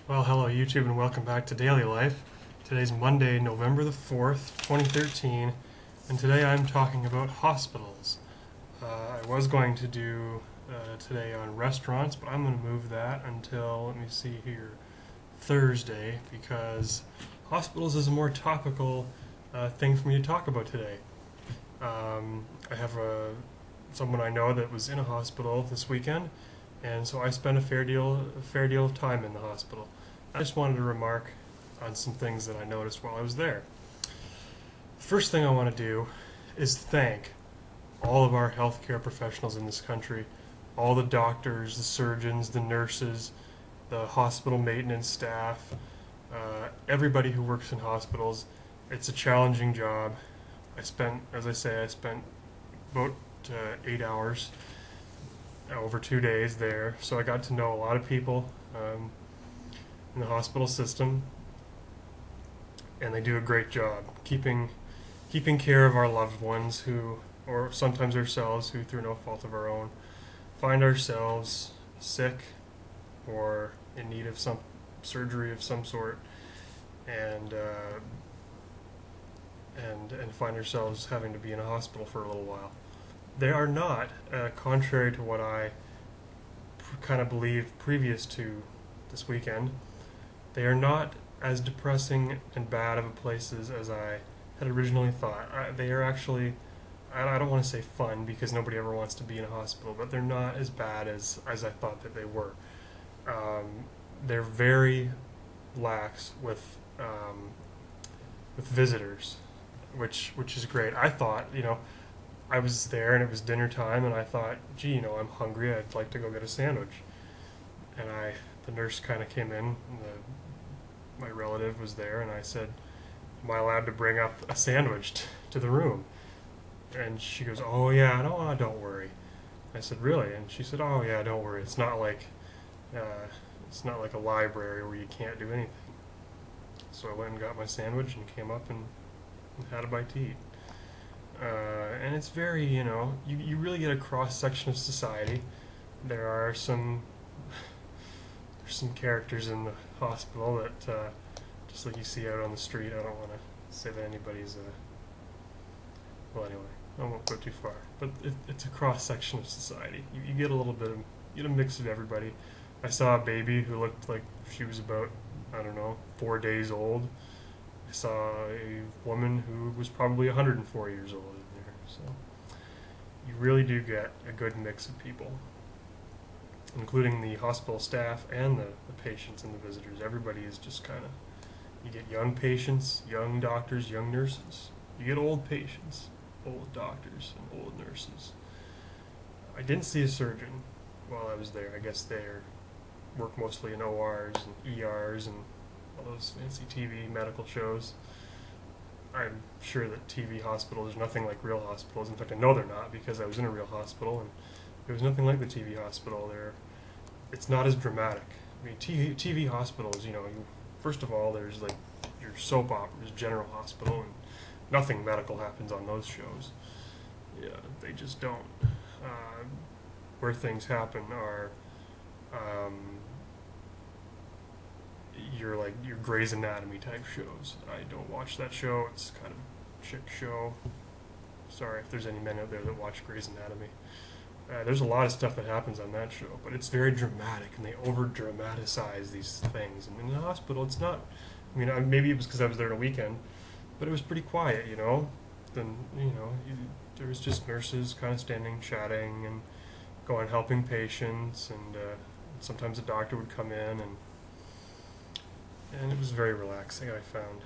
Well, hello YouTube and welcome back to Daily Life. Today's Monday, November the 4th, 2013, and today I'm talking about hospitals. I was going to do today on restaurants, but I'm going to move that until, let me see here, Thursday, because hospitals is a more topical thing for me to talk about today. I have someone I know that was in a hospital this weekend, and so I spent a fair deal of time in the hospital. I just wanted to remark on some things that I noticed while I was there. First thing I want to do is thank all of our healthcare professionals in this country, all the doctors, the surgeons, the nurses, the hospital maintenance staff, everybody who works in hospitals. It's a challenging job. As I say, I spent about 8 hours over 2 days there, so I got to know a lot of people in the hospital system, and they do a great job keeping care of our loved ones who, or sometimes ourselves, who through no fault of our own find ourselves sick or in need of some surgery of some sort, and find ourselves having to be in a hospital for a little while. They are not, contrary to what I kind of believed previous to this weekend, they are not as depressing and bad of a places as I had originally thought. They are actually, I don't want to say fun because nobody ever wants to be in a hospital, but they're not as bad as I thought that they were. They're very lax with visitors, which is great. I thought, I was there and it was dinner time, and I thought, gee, I'm hungry. I'd like to go get a sandwich. And the nurse kind of came in. My relative was there, and I said, "Am I allowed to bring up a sandwich to the room?" And she goes, "Oh yeah, no, don't worry." I said, "Really?" And she said, "Oh yeah, don't worry. It's not like a library where you can't do anything." So I went and got my sandwich and came up and had a bite to eat. And it's very, you really get a cross section of society. There are there's some characters in the hospital that, just like you see out on the street. I don't want to say that anybody's, well anyway, I won't go too far. But it's a cross section of society. You get a little bit of, you get a mix of everybody. I saw a baby who looked like she was about, 4 days old. I saw a woman who was probably 104 years old in there. So you really do get a good mix of people, including the hospital staff and the patients and the visitors. Everybody is just kind of, you get young patients, young doctors, young nurses. You get old patients, old doctors, and old nurses. I didn't see a surgeon while I was there. I guess they work mostly in ORs and ERs and all those fancy TV medical shows. I'm sure that TV hospitals are nothing like real hospitals. In fact, I know they're not because I was in a real hospital and it was nothing like the TV hospital. It's not as dramatic. I mean, TV hospitals, first of all, there's like your soap operas, General Hospital, and nothing medical happens on those shows. Yeah, they just don't. Where things happen are your Grey's Anatomy type shows. I don't watch that show. It's kind of a chick show. Sorry if there's any men out there that watch Grey's Anatomy. There's a lot of stuff that happens on that show, but it's very dramatic, and they over-dramatize these things. And in the hospital, it's not. I mean, maybe it was because I was there on a weekend, but it was pretty quiet, Then, there was just nurses kind of standing, chatting, and going helping patients, and sometimes a doctor would come in, and it was very relaxing, I found.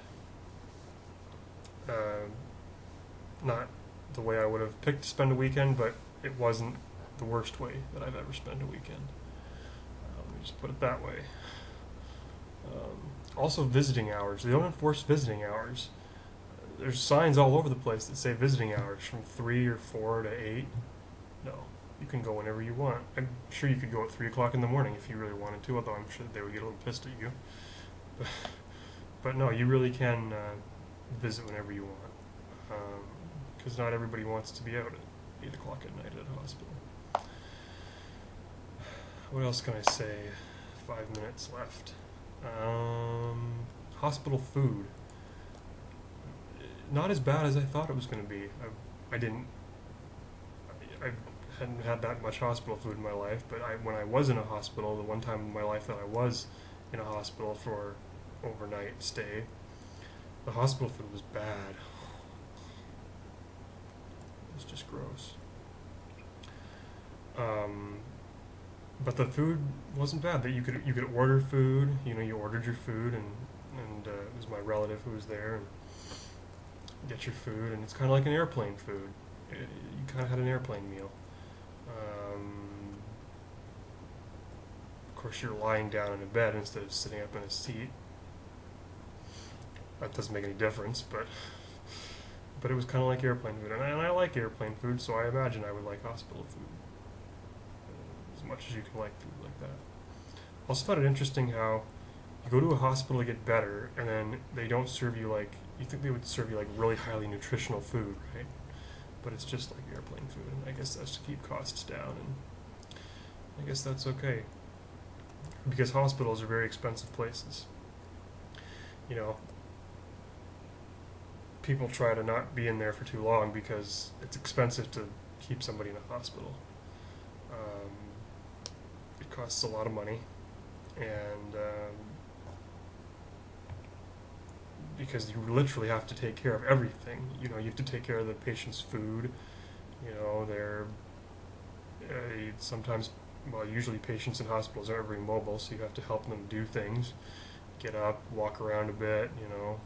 Not the way I would have picked to spend a weekend, but it wasn't the worst way that I've ever spent a weekend. Let me just put it that way. Also, visiting hours. They don't enforce visiting hours. There's signs all over the place that say visiting hours from 3 or 4 to 8. No, you can go whenever you want. I'm sure you could go at 3 o'clock in the morning if you really wanted to, although I'm sure they would get a little pissed at you. But no, you really can visit whenever you want, because not everybody wants to be out at 8 o'clock at night at a hospital. What else can I say? 5 minutes left. Hospital food. Not as bad as I thought it was going to be. I didn't. I hadn't had that much hospital food in my life, but when I was in a hospital, the one time in my life that I was in a hospital for overnight stay, the hospital food was bad. It was just gross. But the food wasn't bad. That you could order food. You know, you ordered your food, and it was my relative who was there, and get your food, and it's kind of like an airplane food. You kind of had an airplane meal. Of course, you're lying down in a bed instead of sitting up in a seat. That doesn't make any difference, but it was kind of like airplane food, and I like airplane food, so I imagine I would like hospital food as much as you can like food like that. I also found it interesting how you go to a hospital to get better, and then they don't serve you like you think they would serve you like really highly nutritional food, right? But it's just like airplane food, and I guess that's to keep costs down, and I guess that's okay because hospitals are very expensive places. You know, people try to not be in there for too long because it's expensive to keep somebody in a hospital. Um, it costs a lot of money, and because you literally have to take care of everything. You know, you have to take care of the patient's food. You know, they're sometimes, well, usually patients in hospitals are very mobile, so you have to help them do things, get up, walk around a bit, you know.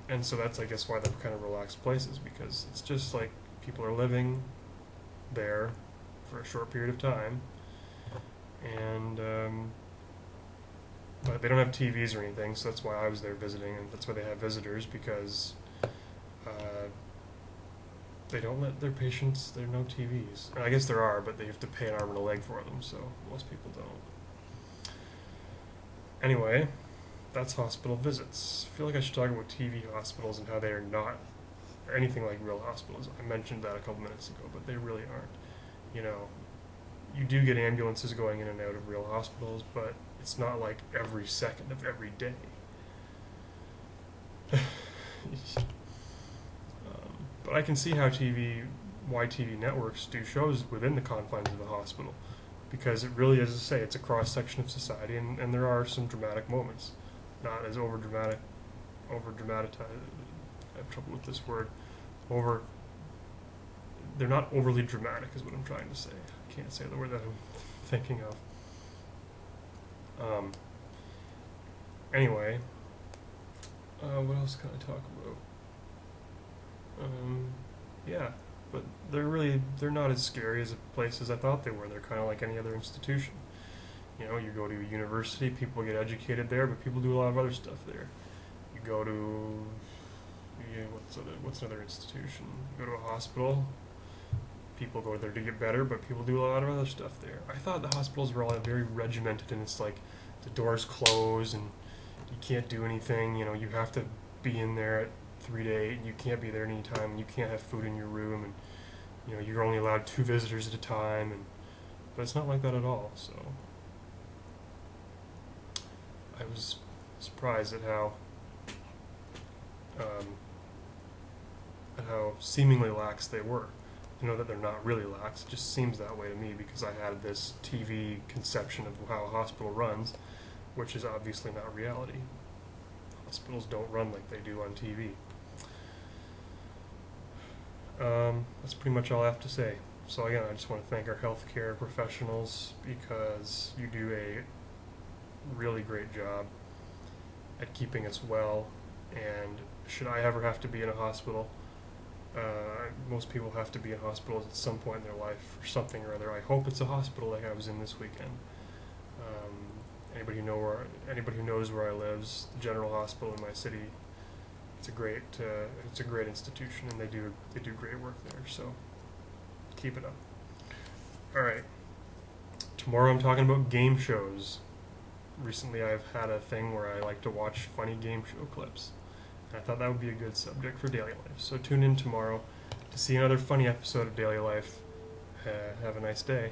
And so that's, I guess, why they're kind of relaxed places, because it's just like people are living there for a short period of time, and but they don't have TVs or anything, so that's why I was there visiting, and that's why they have visitors, because they don't let their patients, there are no TVs. And I guess there are, but they have to pay an arm and a leg for them, so most people don't. Anyway, that's hospital visits. I feel like I should talk about TV hospitals and how they are not anything like real hospitals. I mentioned that a couple minutes ago, but they really aren't. You know, you do get ambulances going in and out of real hospitals, but it's not like every second of every day. But I can see how why TV networks do shows within the confines of a hospital, because it really is, as I say, it's a cross section of society, and there are some dramatic moments, not as over dramatized. I have trouble with this word. They're not overly dramatic, is what I'm trying to say. I can't say the word that I'm thinking of. Anyway, what else can I talk about? Yeah, but they're not as scary as a place as I thought they were. They're kind of like any other institution. You know, you go to a university, people get educated there, but people do a lot of other stuff there. You go to, what's another institution? You go to a hospital, people go there to get better, but people do a lot of other stuff there. I thought the hospitals were all very regimented, and it's like the doors close and you can't do anything. You know, you have to be in there at 3 to 8, and you can't be there at any time, and you can't have food in your room, and you know, you're only allowed 2 visitors at a time, but it's not like that at all. So I was surprised at how seemingly lax they were. I know that they're not really lax. It just seems that way to me because I had this TV conception of how a hospital runs, which is obviously not reality. Hospitals don't run like they do on TV. That's pretty much all I have to say. So again, I just want to thank our healthcare professionals because you do a really great job at keeping us well. And should I ever have to be in a hospital, most people have to be in hospitals at some point in their life for something or other. I hope it's a hospital like I was in this weekend. Anybody who knows where I live, the General Hospital in my city, it's a great institution, and they do great work there. So keep it up. All right. Tomorrow I'm talking about game shows. Recently I've had a thing where I like to watch funny game show clips. And I thought that would be a good subject for Daily Life. So tune in tomorrow to see another funny episode of Daily Life. Have a nice day.